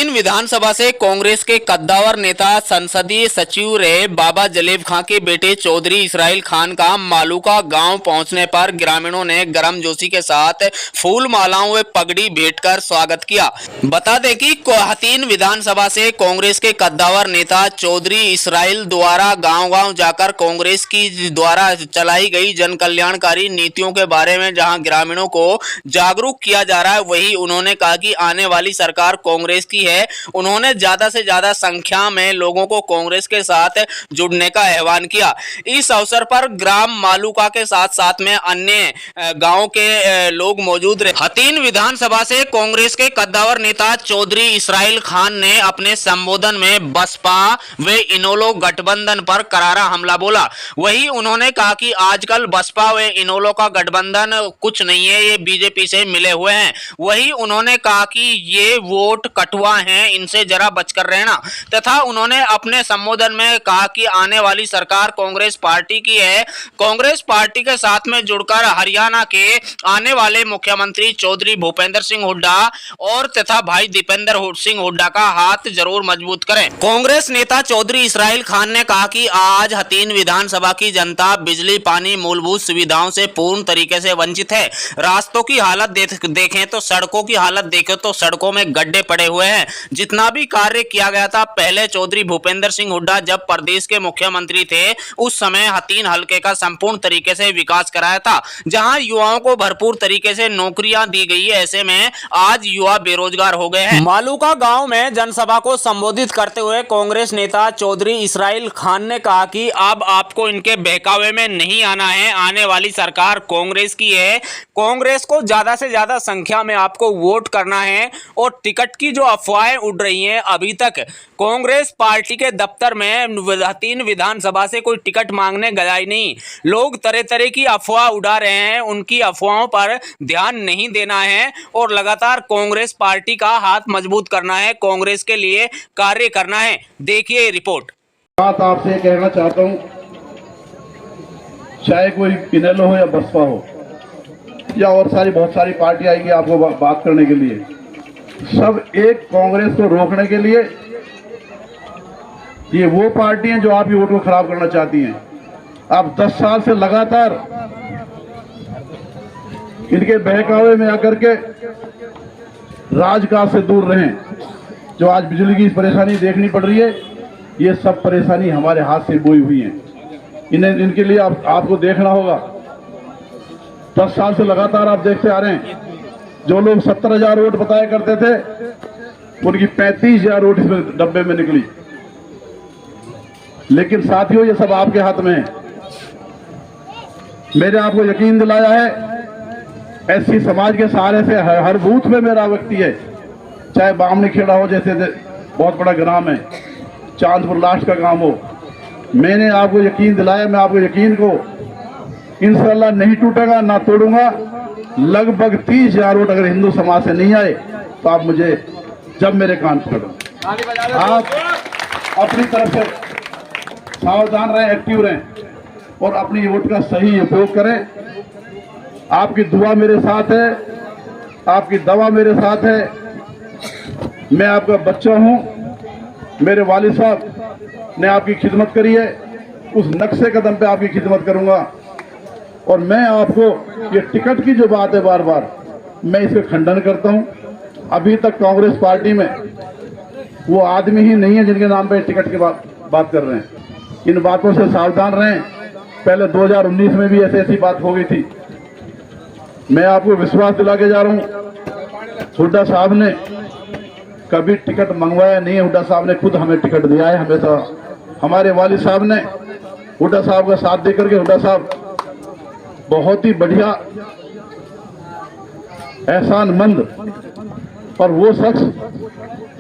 हथीन विधानसभा से कांग्रेस के कद्दावर नेता संसदीय सचिव रहे बाबा जलेब खां के बेटे चौधरी इसराइल खान का मालूका गांव पहुंचने पर ग्रामीणों ने गर्मजोशी के साथ फूल मालाओं व पगड़ी भेंटकर स्वागत किया। बता दें कि हथीन विधानसभा से कांग्रेस के कद्दावर नेता चौधरी इसराइल द्वारा गांव-गांव जाकर कांग्रेस की द्वारा चलाई गई जन कल्याणकारी नीतियों के बारे में जहां ग्रामीणों को जागरूक किया जा रहा है, वही उन्होंने कहा कि आने वाली सरकार कांग्रेस की है। उन्होंने ज्यादा से ज्यादा संख्या में लोगों को कांग्रेस के साथ जुड़ने का आह्वान किया। इस अवसर पर ग्राम मालूका के साथ साथ में अन्य गांव के लोग मौजूद रहे। हथीन विधानसभा से कांग्रेस के कद्दावर नेता चौधरी इसराइल खान ने अपने संबोधन में बसपा व इनेलो गठबंधन पर करारा हमला बोला। वही उन्होंने कहा कि आजकल बसपा व इनेलो का गठबंधन कुछ नहीं है, ये बीजेपी से मिले हुए हैं। वही उन्होंने कहा कि ये वोट कटुआ हैं, इनसे जरा बचकर रहना। तथा उन्होंने अपने संबोधन में कहा कि आने वाली सरकार कांग्रेस पार्टी की है। कांग्रेस पार्टी के साथ में जुड़कर हरियाणा के आने वाले मुख्यमंत्री चौधरी भूपेंद्र सिंह हुड्डा और तथा भाई दीपेंद्र सिंह हुड्डा का हाथ जरूर मजबूत करें। कांग्रेस नेता चौधरी इसराइल खान ने कहा कि आज हथीन विधानसभा की जनता बिजली, पानी, मूलभूत सुविधाओं से पूर्ण तरीके से वंचित है। रास्तों की हालत देखें तो सड़कों की हालत देखें तो सड़कों में गड्ढे पड़े हुए हैं। जितना भी कार्य किया गया था पहले चौधरी भूपेंद्र सिंह हुड्डा जब प्रदेश के मुख्यमंत्री थे, उस समय हथीन हलके का संपूर्ण तरीके से विकास कराया था, जहां युवाओं को भरपूर तरीके से नौकरियां दी गई है। ऐसे में आज युवा बेरोजगार हो गए हैं। मालूका गांव में जनसभा को संबोधित करते हुए कांग्रेस नेता चौधरी इसराइल खान ने कहा कि अब आपको इनके बहकावे में नहीं आना है। आने वाली सरकार कांग्रेस की है। कांग्रेस को ज्यादा से ज्यादा संख्या में आपको वोट करना है। और टिकट की जो अफवाहें उड़ रही हैं, अभी तक कांग्रेस पार्टी के दफ्तर में हथीन विधानसभा से कोई टिकट मांगने गया ही नहीं। लोग तरह तरह की अफवाह उड़ा रहे हैं, उनकी अफवाहों पर ध्यान नहीं देना है और लगातार कांग्रेस पार्टी का हाथ मजबूत करना है, कांग्रेस के लिए कार्य करना है। देखिए रिपोर्ट। बात आपसे कहना चाहता हूं, चाहे कोई इनेलो हो या बसपा हो या और बहुत सारी पार्टी आएगी आपको बात करने के लिए, सब एक कांग्रेस को रोकने के लिए ये वो पार्टी हैं जो आपकी वोट को खराब करना चाहती हैं। आप 10 साल से लगातार इनके बहकावे में आकर के राजकाज से दूर रहें। जो आज बिजली की परेशानी देखनी पड़ रही है, ये सब परेशानी हमारे हाथ से बोई हुई है। इनके लिए आपको देखना होगा। 10 साल से लगातार आप देखते आ रहे हैं, जो लोग 70,000 वोट बताया करते थे, उनकी 35,000 वोट इसमें डब्बे में निकली। लेकिन साथियों, ये सब आपके हाथ में है। मैंने आपको यकीन दिलाया है, एससी समाज के सहारे से हर बूथ में मेरा व्यक्ति है। चाहे बामनी खेड़ा हो, जैसे बहुत बड़ा ग्राम है, चांदपुर लास्ट का गांव हो, मैंने आपको यकीन दिलाया। मैं आपको यकीन को इंशाअल्लाह नहीं टूटेगा, ना तोड़ूंगा। लगभग 30,000 वोट अगर हिंदू समाज से नहीं आए तो आप मुझे जब मेरे कान पकड़ो। आप अपनी तरफ से सावधान रहें, एक्टिव रहें और अपनी वोट का सही उपयोग करें। आपकी दुआ मेरे साथ है, आपकी दवा मेरे साथ है। मैं आपका बच्चा हूं, मेरे वालिद साहब ने आपकी खिदमत करी है, उस नक्शे कदम पे आपकी खिदमत करूंगा। और मैं आपको ये टिकट की जो बात है, बार बार मैं इसका खंडन करता हूं। अभी तक कांग्रेस पार्टी में वो आदमी ही नहीं है जिनके नाम पे टिकट की बात कर रहे हैं। इन बातों से सावधान रहें। पहले 2019 में भी ऐसी बात हो गई थी। मैं आपको विश्वास दिला के जा रहा हूं, हुड्डा साहब ने कभी टिकट मंगवाया नहीं है। हुड्डा साहब ने खुद हमें टिकट दिया है हमेशा। हमारे वालिद साहब ने हुड्डा साहब का साथ देकर के, हुड्डा साहब बहुत ही बढ़िया, एहसानमंद और वो शख्स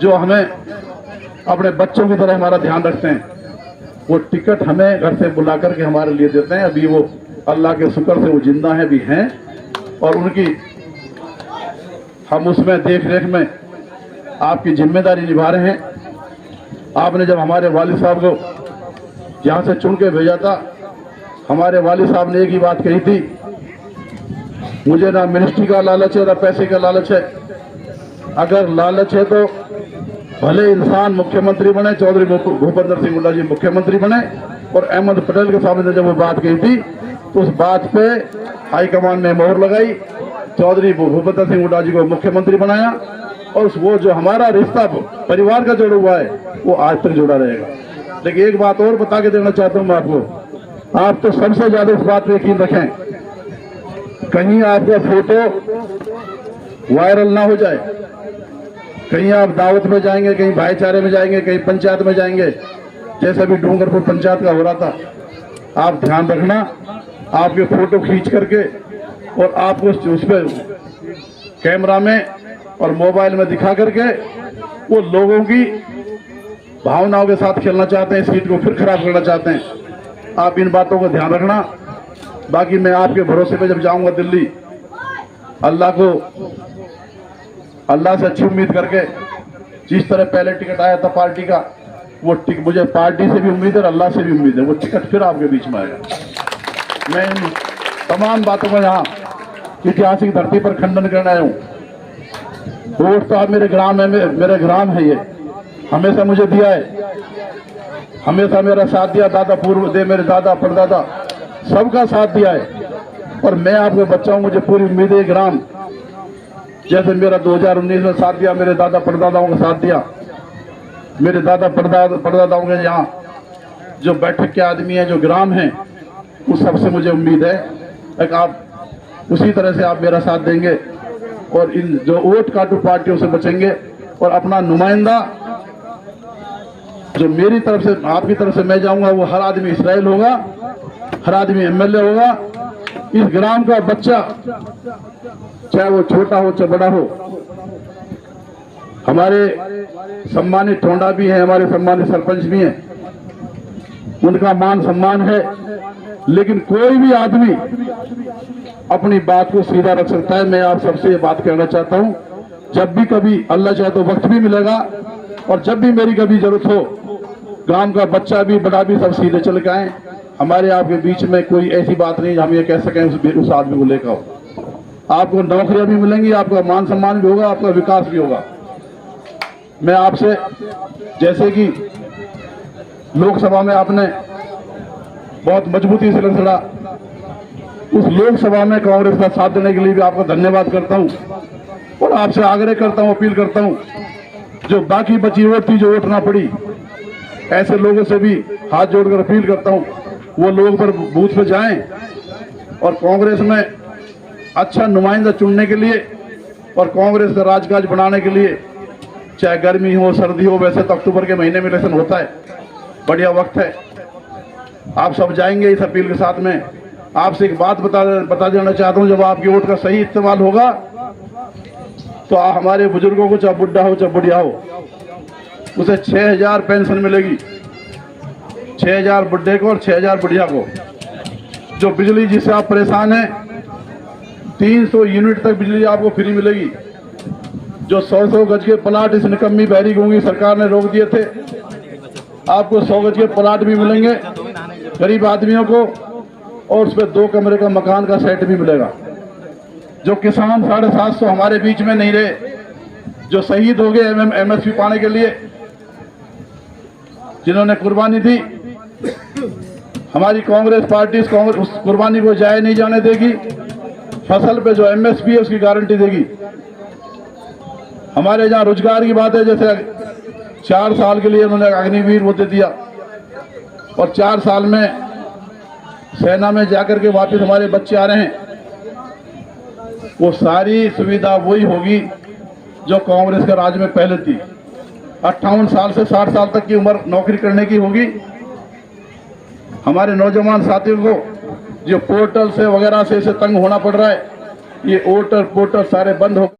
जो हमें अपने बच्चों की तरह हमारा ध्यान रखते हैं। वो टिकट हमें घर से बुला करके हमारे लिए देते हैं। अभी वो अल्लाह के शुक्र से वो जिंदा है भी हैं और उनकी हम उसमें देख रेख में आपकी जिम्मेदारी निभा रहे हैं। आपने जब हमारे वालिद साहब को यहाँ से चुन के भेजा था, हमारे वालिद साहब ने एक ही बात कही थी, मुझे ना मिनिस्ट्री का लालच है ना पैसे का लालच है। अगर लालच है तो भले इंसान मुख्यमंत्री बने, चौधरी भूपेंद्र सिंह हुड्डा जी मुख्यमंत्री बने, और अहमद पटेल के सामने जब वो बात कही थी तो उस बात पे हाईकमान ने मोहर लगाई, चौधरी भूपेंद्र सिंह हुड्डा जी को मुख्यमंत्री बनाया, और वो जो हमारा रिश्ता परिवार का जोड़ा हुआ है वो आज तक जुड़ा रहेगा। लेकिन एक बात और बता के देना चाहता हूँ मैं आपको, आप तो सबसे ज्यादा इस बात पे यकीन रखें, कहीं आपका फोटो वायरल ना हो जाए, कहीं आप दावत में जाएंगे, कहीं भाईचारे में जाएंगे, कहीं पंचायत में जाएंगे, जैसे अभी डूंगरपुर पंचायत का हो रहा था, आप ध्यान रखना, आपके फोटो खींच करके और आपको उस पर कैमरा में और मोबाइल में दिखा करके वो लोगों की भावनाओं के साथ खेलना चाहते हैं, सीट को फिर खराब करना चाहते हैं। आप इन बातों को ध्यान रखना। बाकी मैं आपके भरोसे पे जब जाऊंगा दिल्ली, अल्लाह से अच्छी उम्मीद करके, जिस तरह पहले टिकट आया था पार्टी का, वो मुझे पार्टी से भी उम्मीद है, अल्लाह से भी उम्मीद है, वो टिकट फिर आपके बीच में आएगा। मैं इन तमाम बातों का यहाँ ऐतिहासिक धरती पर खंडन करने आया हूँ। वोट तो आप मेरे ग्राम है, ये हमेशा मुझे दिया है, हमेशा मेरा साथ दिया, मेरे दादा परदादा सबका साथ दिया है। और मैं आपको बच्चा हूँ, मुझे पूरी उम्मीद है ग्राम जैसे मेरा 2019 में साथ दिया, मेरे दादा परदादाओं का साथ दिया, मेरे दादा परदादाओं के यहाँ जो बैठक के आदमी हैं, जो ग्राम हैं, उस सबसे मुझे उम्मीद है कि आप उसी तरह से आप मेरा साथ देंगे और इन जो वोट काटू पार्टियों से बचेंगे, और अपना नुमाइंदा जो मेरी तरफ से आपकी तरफ से मैं जाऊंगा, वो हर आदमी इसराइल होगा, हर आदमी एमएलए होगा। इस ग्राम का बच्चा चाहे वो छोटा हो चाहे बड़ा हो, हमारे सम्मानित ठोंडा भी हैं, हमारे सम्मानित सरपंच भी हैं, उनका मान सम्मान है, लेकिन कोई भी आदमी अपनी बात को सीधा रख सकता है। मैं आप सबसे ये बात कहना चाहता हूं, जब भी कभी अल्लाह चाहे तो वक्त भी मिलेगा, और जब भी मेरी कभी जरूरत हो, गांव का बच्चा भी बड़ा भी सब सीधे चल के आए। हमारे आपके बीच में कोई ऐसी बात नहीं हम ये कह सकें उस आदमी को लेकर हो। आपको नौकरियां भी मिलेंगी, आपका मान सम्मान भी होगा, आपका विकास भी होगा। मैं आपसे, जैसे कि लोकसभा में आपने बहुत मजबूती से लड़ा, उस लोकसभा में कांग्रेस का साथ देने के लिए भी आपका धन्यवाद करता हूं, और आपसे आग्रह करता हूं, अपील करता हूं, जो बाकी बची वोट थी, जो वोट ना पड़ी, ऐसे लोगों से भी हाथ जोड़कर अपील करता हूं, वो लोग पर बूथ पर जाएं और कांग्रेस में अच्छा नुमाइंदा चुनने के लिए और कांग्रेस का राजकाज बनाने के लिए, चाहे गर्मी हो सर्दी हो, वैसे तो अक्टूबर के महीने में इलेक्शन होता है, बढ़िया वक्त है, आप सब जाएंगे इस अपील के साथ में। आपसे एक बात बता देना चाहता हूं, जब आपकी वोट का सही इस्तेमाल होगा तो हमारे बुजुर्गों को, चाहे बुढ़ा हो चाहे बुढ़िया हो, उसे 6000 पेंशन मिलेगी, 6000 बुढ़े को और 6000 बुढ़िया को। जो बिजली जिससे आप परेशान हैं, 300 यूनिट तक बिजली आपको फ्री मिलेगी। जो 100 गज के प्लाट इस निकम्मी बहरी गूंगी सरकार ने रोक दिए थे, आपको 100 गज के प्लाट भी मिलेंगे गरीब आदमियों को, और उस पर 2 कमरे का मकान का सेट भी मिलेगा। जो किसान 750 हमारे बीच में नहीं रहे, जो शहीद हो गए एमएसपी पाने के लिए, जिन्होंने कुर्बानी दी, हमारी कांग्रेस पार्टी उस कुर्बानी को जाया नहीं जाने देगी। फसल पे जो एमएसपी है उसकी गारंटी देगी। हमारे जहां रोजगार की बात है, जैसे 4 साल के लिए उन्होंने अग्निवीर वो दे दिया, और 4 साल में सेना में जाकर के वापस हमारे बच्चे आ रहे हैं, वो सारी सुविधा वही होगी जो कांग्रेस के राज में पहले थी। 58 साल से 60 साल तक की उम्र नौकरी करने की होगी। हमारे नौजवान साथियों को जो पोर्टल से वगैरह से तंग होना पड़ रहा है, ये पोर्टल सारे बंद हो